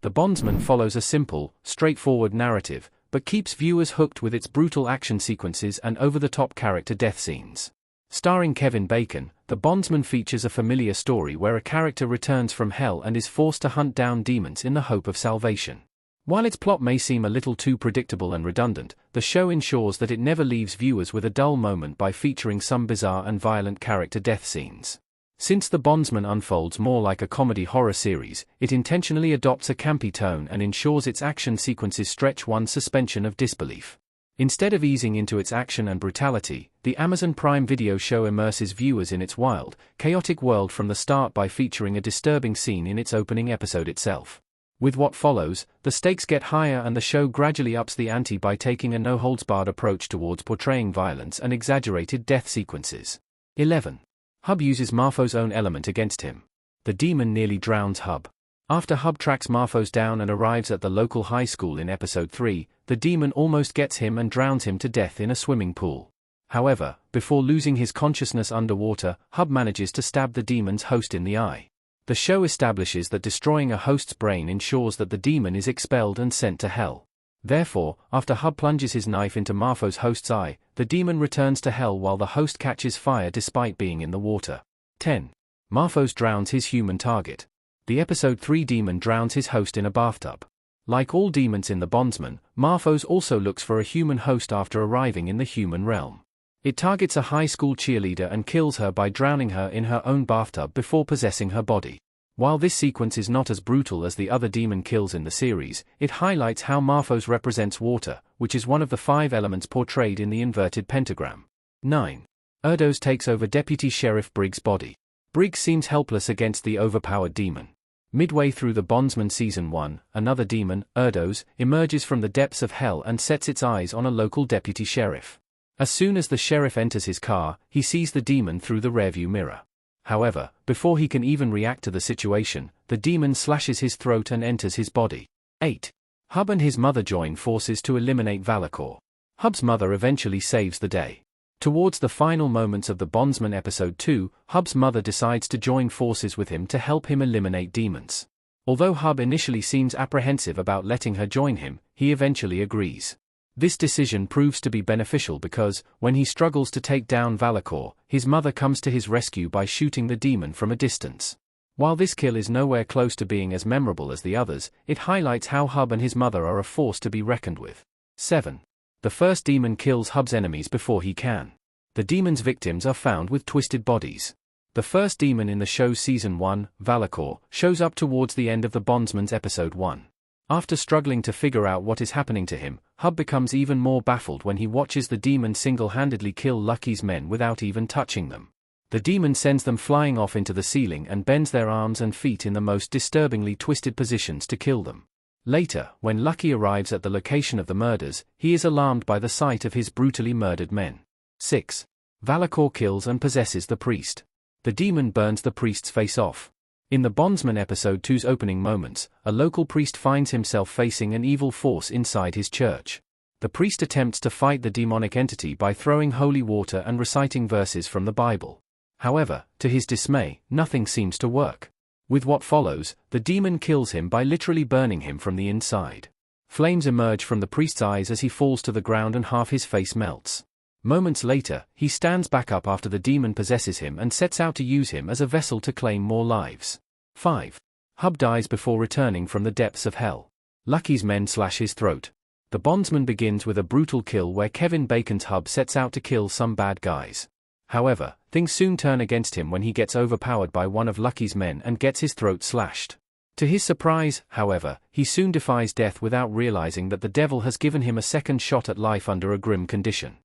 The Bondsman follows a simple, straightforward narrative, but keeps viewers hooked with its brutal action sequences and over-the-top character death scenes. Starring Kevin Bacon, The Bondsman features a familiar story where a character returns from hell and is forced to hunt down demons in the hope of salvation. While its plot may seem a little too predictable and redundant, the show ensures that it never leaves viewers with a dull moment by featuring some bizarre and violent character death scenes. Since The Bondsman unfolds more like a comedy horror series, it intentionally adopts a campy tone and ensures its action sequences stretch one's suspension of disbelief. Instead of easing into its action and brutality, the Amazon Prime Video show immerses viewers in its wild, chaotic world from the start by featuring a disturbing scene in its opening episode itself. With what follows, the stakes get higher and the show gradually ups the ante by taking a no-holds-barred approach towards portraying violence and exaggerated death sequences. 11. Hub uses Marfo's own element against him. The demon nearly drowns Hub. After Hub tracks Marfo's down and arrives at the local high school in episode 3, the demon almost gets him and drowns him to death in a swimming pool. However, before losing his consciousness underwater, Hub manages to stab the demon's host in the eye. The show establishes that destroying a host's brain ensures that the demon is expelled and sent to hell. Therefore, after Hub plunges his knife into Marfo's host's eye, the demon returns to hell while the host catches fire despite being in the water. 10. Marfo's drowns his human target. The episode 3 demon drowns his host in a bathtub. Like all demons in The Bondsman, Marfo's also looks for a human host after arriving in the human realm. It targets a high school cheerleader and kills her by drowning her in her own bathtub before possessing her body. While this sequence is not as brutal as the other demon kills in the series, it highlights how Marfo's represents water, which is one of the 5 elements portrayed in the inverted pentagram. 9. Erdos takes over Deputy Sheriff Briggs' body. Briggs seems helpless against the overpowered demon. Midway through The Bondsman Season 1, another demon, Erdos, emerges from the depths of hell and sets its eyes on a local deputy sheriff. As soon as the sheriff enters his car, he sees the demon through the rearview mirror. However, before he can even react to the situation, the demon slashes his throat and enters his body. 8. Hub and his mother join forces to eliminate Valakor. Hub's mother eventually saves the day. Towards the final moments of The Bondsman Episode 2, Hub's mother decides to join forces with him to help him eliminate demons. Although Hub initially seems apprehensive about letting her join him, he eventually agrees. This decision proves to be beneficial because, when he struggles to take down Valakor, his mother comes to his rescue by shooting the demon from a distance. While this kill is nowhere close to being as memorable as the others, it highlights how Hub and his mother are a force to be reckoned with. 7. The first demon kills Hub's enemies before he can. The demon's victims are found with twisted bodies. The first demon in the show's Season 1, Valakor, shows up towards the end of The Bondsman's Episode 1. After struggling to figure out what is happening to him, Hub becomes even more baffled when he watches the demon single-handedly kill Lucky's men without even touching them. The demon sends them flying off into the ceiling and bends their arms and feet in the most disturbingly twisted positions to kill them. Later, when Lucky arrives at the location of the murders, he is alarmed by the sight of his brutally murdered men. 6. Valakor kills and possesses the priest. The demon burns the priest's face off. In The Bondsman Episode 2's opening moments, a local priest finds himself facing an evil force inside his church. The priest attempts to fight the demonic entity by throwing holy water and reciting verses from the Bible. However, to his dismay, nothing seems to work. With what follows, the demon kills him by literally burning him from the inside. Flames emerge from the priest's eyes as he falls to the ground and half his face melts. Moments later, he stands back up after the demon possesses him and sets out to use him as a vessel to claim more lives. 5. Hub dies before returning from the depths of hell. Lucky's men slash his throat. The Bondsman begins with a brutal kill where Kevin Bacon's Hub sets out to kill some bad guys. However, things soon turn against him when he gets overpowered by one of Lucky's men and gets his throat slashed. To his surprise, however, he soon defies death without realizing that the devil has given him a second shot at life under a grim condition.